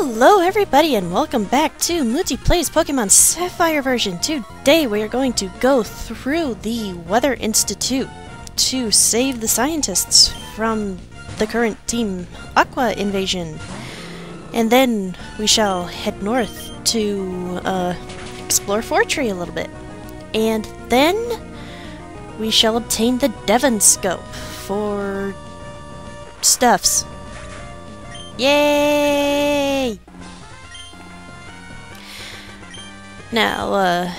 Hello everybody and welcome back to Mutti Plays Pokemon Sapphire version. Today we are going to go through the Weather Institute to save the scientists from the current Team Aqua invasion. And then we shall head north to explore Fortree a little bit. And then we shall obtain the Devon Scope for stuffs. Yay! Now,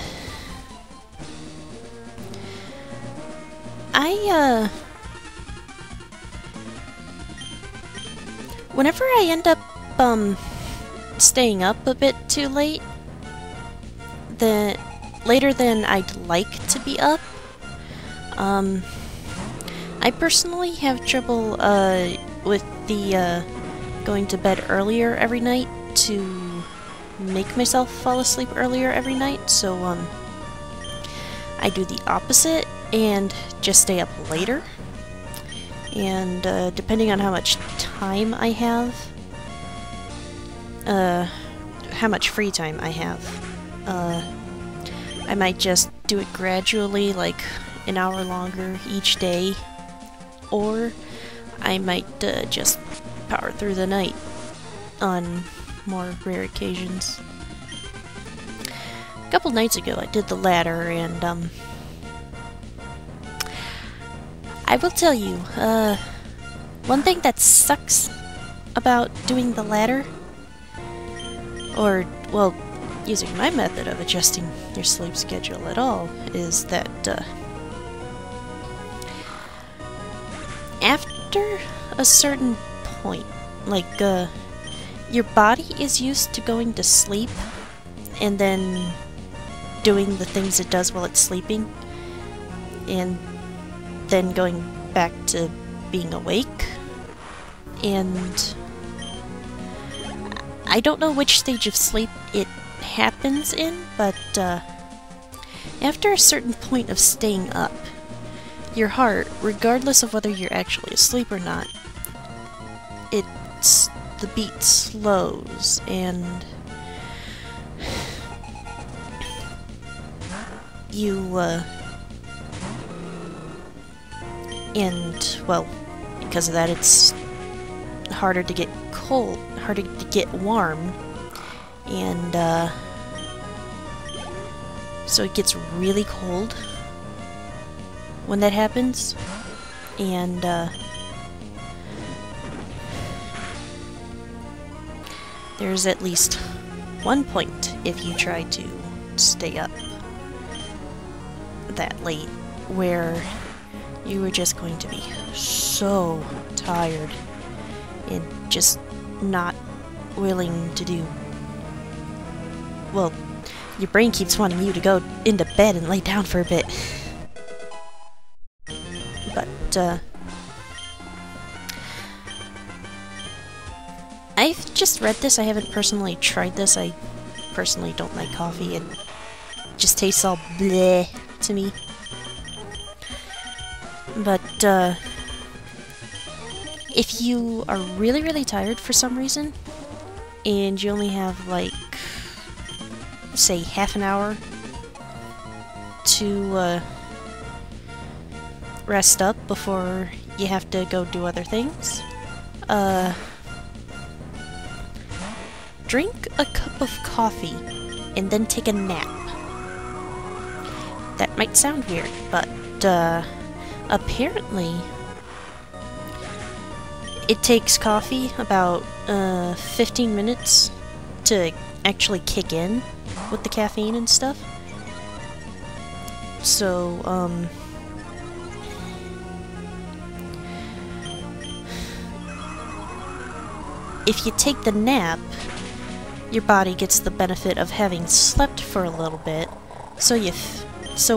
whenever I end up, staying up a bit too late, later than I'd like to be up, I personally have trouble, with the, going to bed earlier every night to make myself fall asleep earlier every night, so I do the opposite and just stay up later. And depending on how much time I have, how much free time I have, I might just do it gradually, like an hour longer each day, or I might just power through the night on more rare occasions. A couple nights ago I did the latter, and I will tell you, one thing that sucks about doing the latter, or, well, using my method of adjusting your sleep schedule at all, is that after a certain point, like, your body is used to going to sleep and then doing the things it does while it's sleeping, and then going back to being awake. And I don't know which stage of sleep it happens in, but after a certain point of staying up, your heart, regardless of whether you're actually asleep or not, the beat slows, and you, and, well, because of that, it's harder to get cold, harder to get warm, and, so it gets really cold when that happens, and, there's at least one point if you try to stay up that late where you are just going to be so tired and just not willing to do. Well, your brain keeps wanting you to go into bed and lay down for a bit. But, I've just read this, I haven't personally tried this. I personally don't like coffee, it just tastes all bleh to me. But, if you are really, really tired for some reason, and you only have, like, say, half an hour to, rest up before you have to go do other things, drink a cup of coffee and then take a nap. That might sound weird, but apparently it takes coffee about 15 minutes to actually kick in with the caffeine and stuff. So, if you take the nap, your body gets the benefit of having slept for a little bit, so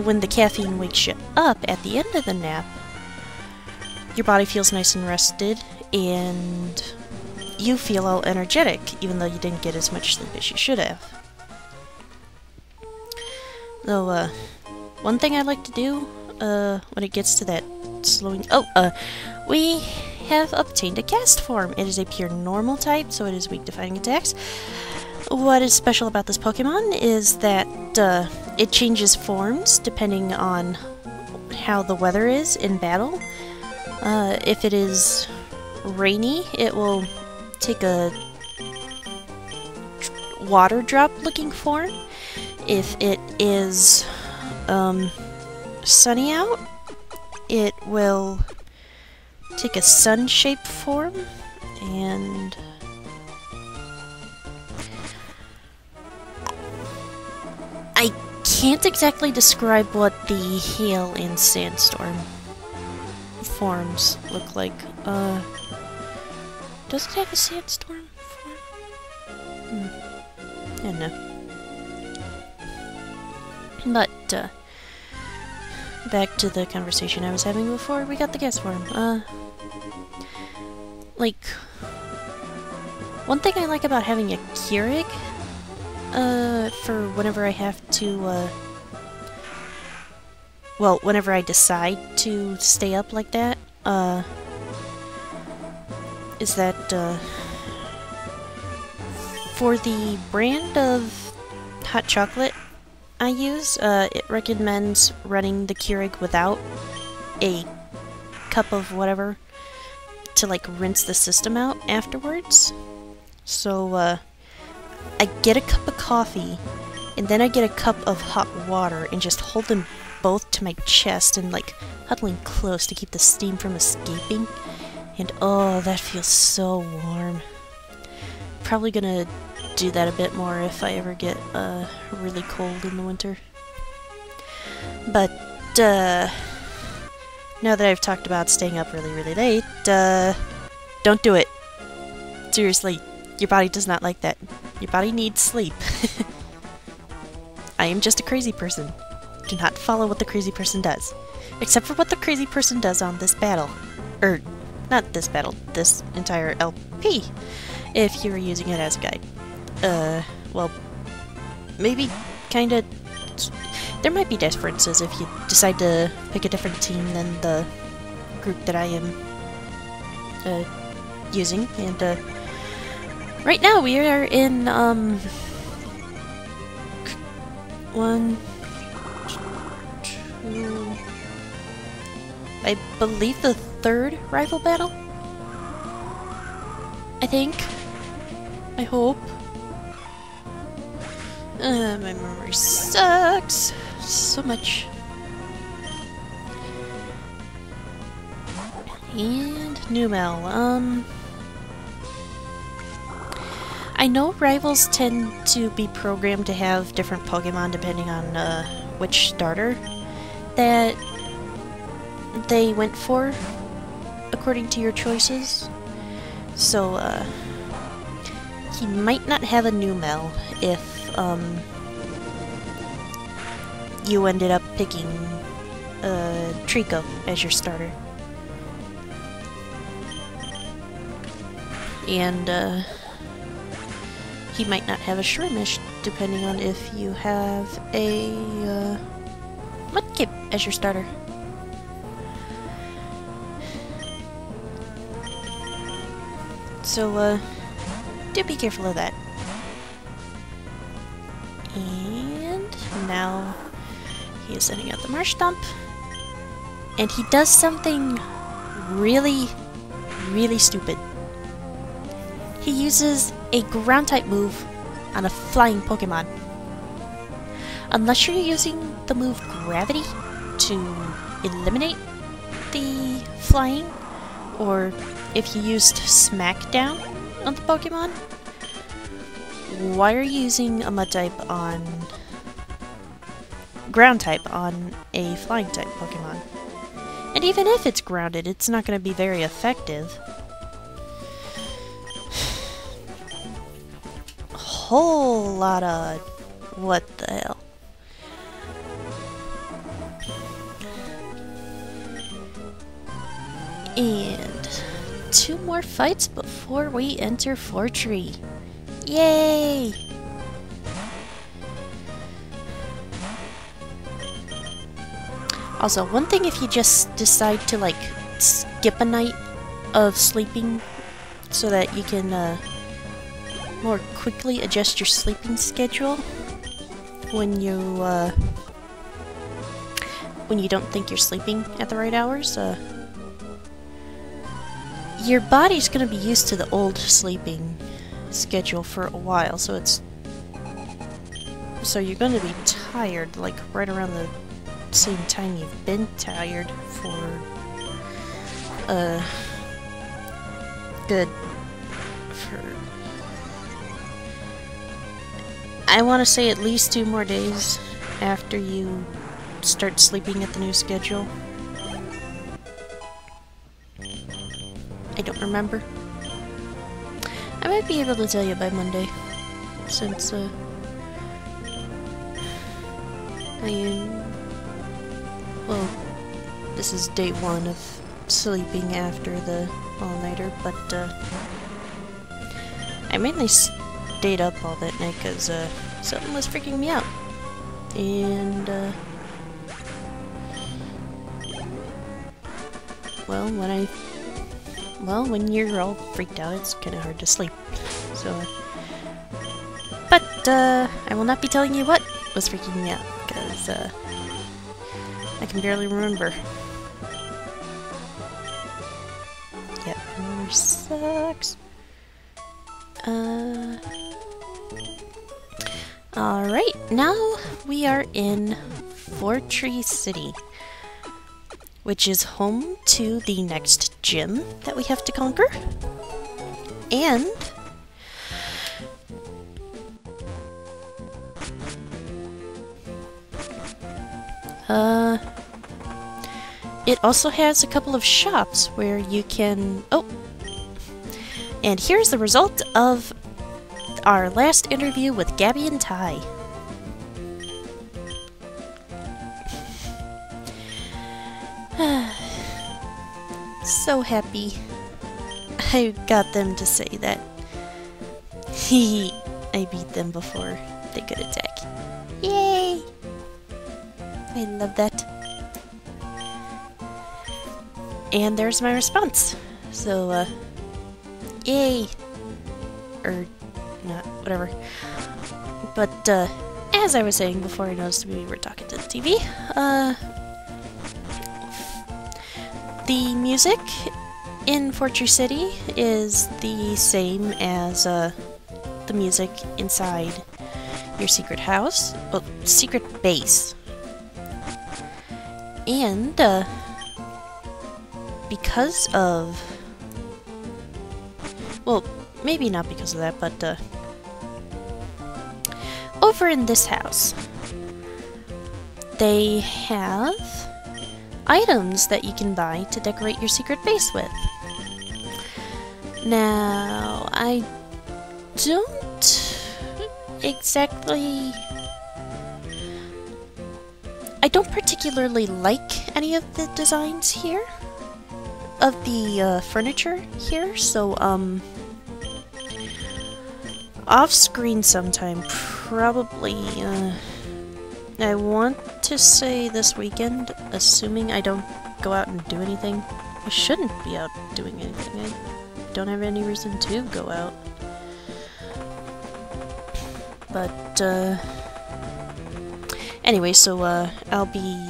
when the caffeine wakes you up at the end of the nap, your body feels nice and rested, and you feel all energetic, even though you didn't get as much sleep as you should have. Though, one thing I like to do, when it gets to that slowing... we have obtained a cast form. It is a pure normal type, so it is weak to fighting attacks. What is special about this Pokemon is that it changes forms depending on how the weather is in battle. If it is rainy, it will take a water drop looking form. If it is sunny out, it will take a sun-shaped form, and I can't exactly describe what the hail and sandstorm forms look like. Does it have a sandstorm form? I don't know. But, back to the conversation I was having before we got the guest form. Like, one thing I like about having a Keurig, for whenever I have to, well, whenever I decide to stay up like that, is that, for the brand of hot chocolate I use, it recommends running the Keurig without a cup of whatever to, like, rinse the system out afterwards. So, I get a cup of coffee, and then I get a cup of hot water, and just hold them both to my chest and, like, huddling close to keep the steam from escaping. And oh, that feels so warm. Probably gonna do that a bit more if I ever get really cold in the winter. But now that I've talked about staying up really late, don't do it. Seriously, your body does not like that. Your body needs sleep. I am just a crazy person. Do not follow what the crazy person does. Except for what the crazy person does on this battle. Not this battle, this entire LP, if you were using it as a guide. Well, maybe kinda... There might be differences if you decide to pick a different team than the group that I am using, and right now we are in, 1, 2... I believe the 3rd rival battle? I think. I hope. My memory sucks so much. And Numel. I know rivals tend to be programmed to have different Pokemon depending on which starter that they went for, according to your choices. So, he might not have a Numel if, you ended up picking, Trico as your starter. And, he might not have a Shroomish, depending on if you have a, Mutti as your starter. So, do be careful of that. And now he is sending out the Marsh Stomp. And he does something really stupid. He uses a ground-type move on a flying Pokemon. Unless you're using the move Gravity to eliminate the flying, or if you used Smackdown on the Pokemon, why are you using a Mud-type on... Ground-type on a Flying-type Pokemon? And even if it's grounded, it's not going to be very effective. Whole lot of... what the hell. And 2 more fights before we enter Fortree. Yay! Also, one thing if you just decide to, like, skip a night of sleeping so that you can more quickly adjust your sleeping schedule when you don't think you're sleeping at the right hours. Your body's gonna be used to the old sleeping schedule for a while, so you're gonna be tired like right around the same time you've been tired for I want to say at least 2 more days after you start sleeping at the new schedule. I don't remember. I might be able to tell you by Monday, since well, this is day 1 of sleeping after the all-nighter, but I mainly stayed up all that night because something was freaking me out. And when you're all freaked out, it's kind of hard to sleep. So, but I will not be telling you what was freaking me out because I can barely remember. Yeah, remember sucks. Alright, now we are in Fortree City, which is home to the next gym that we have to conquer. And it also has a couple of shops where you can... Oh! And here's the result of our last interview with Gabby and Ty. So happy I got them to say that. I beat them before they could attack. Yay! I love that. And there's my response. So, yay! Or not, whatever. But, as I was saying before I noticed we were talking to the TV, the music in Fortree City is the same as the music inside your secret house, well, secret base. And because of, well, maybe not because of that, but over in this house, they have items that you can buy to decorate your secret base with. Now, I don't exactly... I don't particularly like any of the designs here, of the furniture here, so, off-screen sometime, probably, I want to say this weekend, assuming I don't go out and do anything. I shouldn't be out doing anything. I don't have any reason to go out. But, anyway, so, I'll be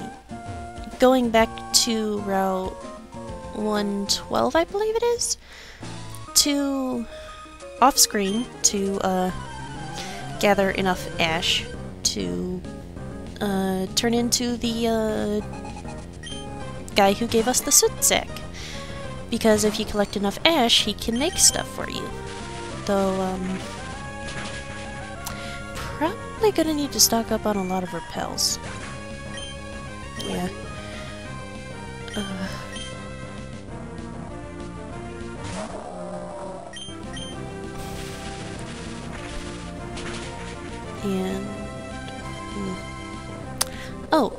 going back to Route 112, I believe it is, to off-screen to, gather enough ash to turn into the guy who gave us the soot sack. Because if you collect enough ash, he can make stuff for you. Though, probably gonna need to stock up on a lot of repels. Yeah. And... Oh,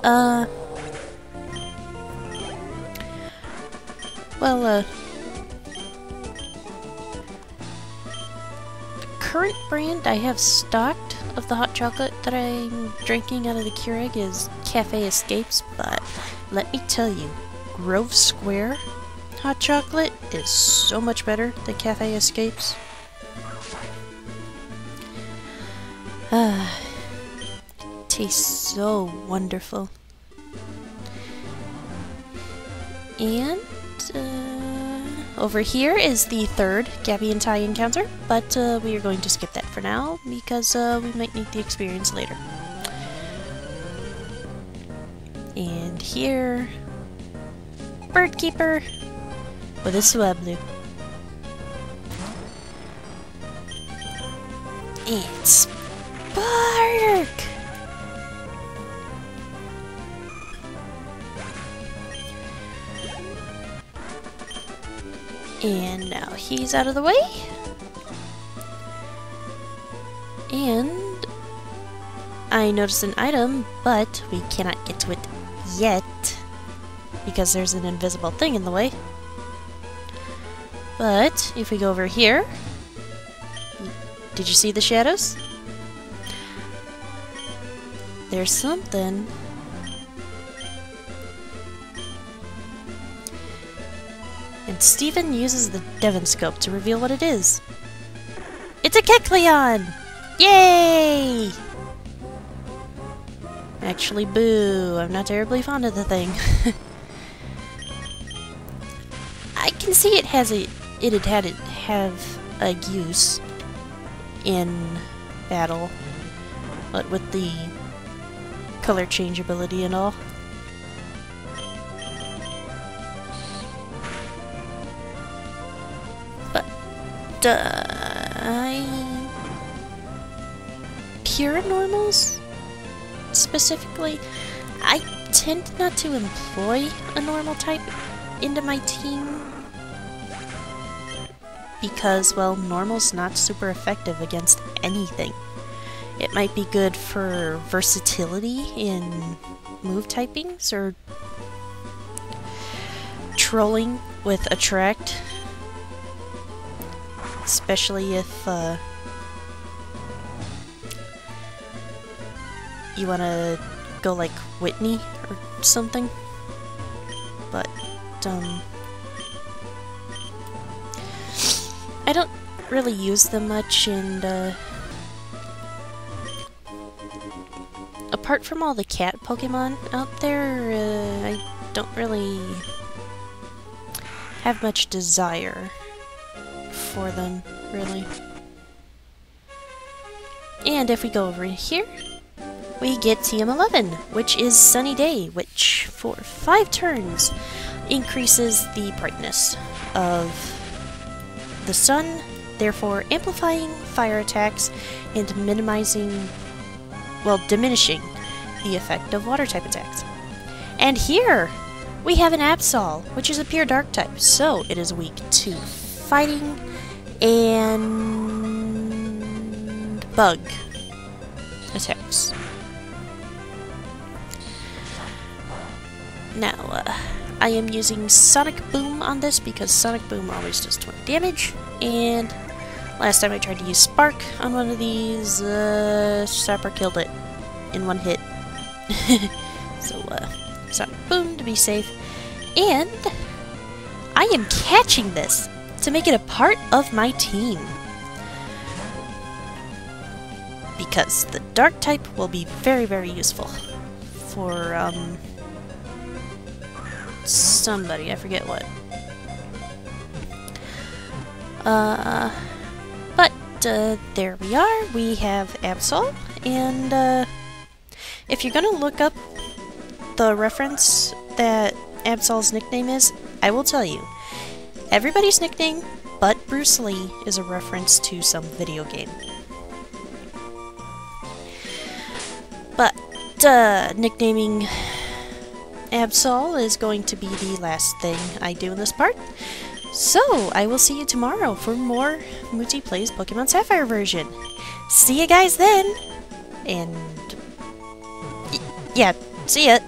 well, current brand I have stocked of the hot chocolate that I'm drinking out of the Keurig is Cafe Escapes, but let me tell you, Grove Square hot chocolate is so much better than Cafe Escapes. Tastes so wonderful. And over here is the third Gabby and Ty encounter, but we are going to skip that for now because we might need the experience later. And here, Bird Keeper with a Swablu. And Spark! And now he's out of the way. And I noticed an item, but we cannot get to it yet because there's an invisible thing in the way. But if we go over here, did you see the shadows? There's something. And Steven uses the Devon Scope to reveal what it is. It's a Kecleon! Yay! Actually, boo. I'm not terribly fond of the thing. I can see have a use in battle, but with the color change ability and all. Pure normals? Specifically, I tend not to employ a normal type into my team because, well, normal's not super effective against anything. It might be good for versatility in move typings or trolling with Attract. Especially if you want to go like Whitney or something. But I don't really use them much, and apart from all the cat Pokemon out there, I don't really have much desire for them, really. And if we go over here, we get TM11, which is Sunny Day, which for 5 turns increases the brightness of the sun, therefore amplifying fire attacks and minimizing, well, diminishing the effect of water type attacks. And here we have an Absol, which is a pure dark type, so it is weak to fighting and bug attacks. Now, I am using Sonic Boom on this because Sonic Boom always does 20 damage, and last time I tried to use Spark on one of these, Sapphire killed it in one hit. So, Sonic Boom to be safe, and I am catching this to make it a part of my team, because the dark type will be very, very useful for somebody, I forget what. But there we are, we have Absol, and if you're gonna look up the reference that Absol's nickname is, I will tell you, everybody's nickname but Bruce Lee is a reference to some video game. But nicknaming Absol is going to be the last thing I do in this part. So, I will see you tomorrow for more Mutti Plays Pokemon Sapphire version. See you guys then! And yeah, see ya!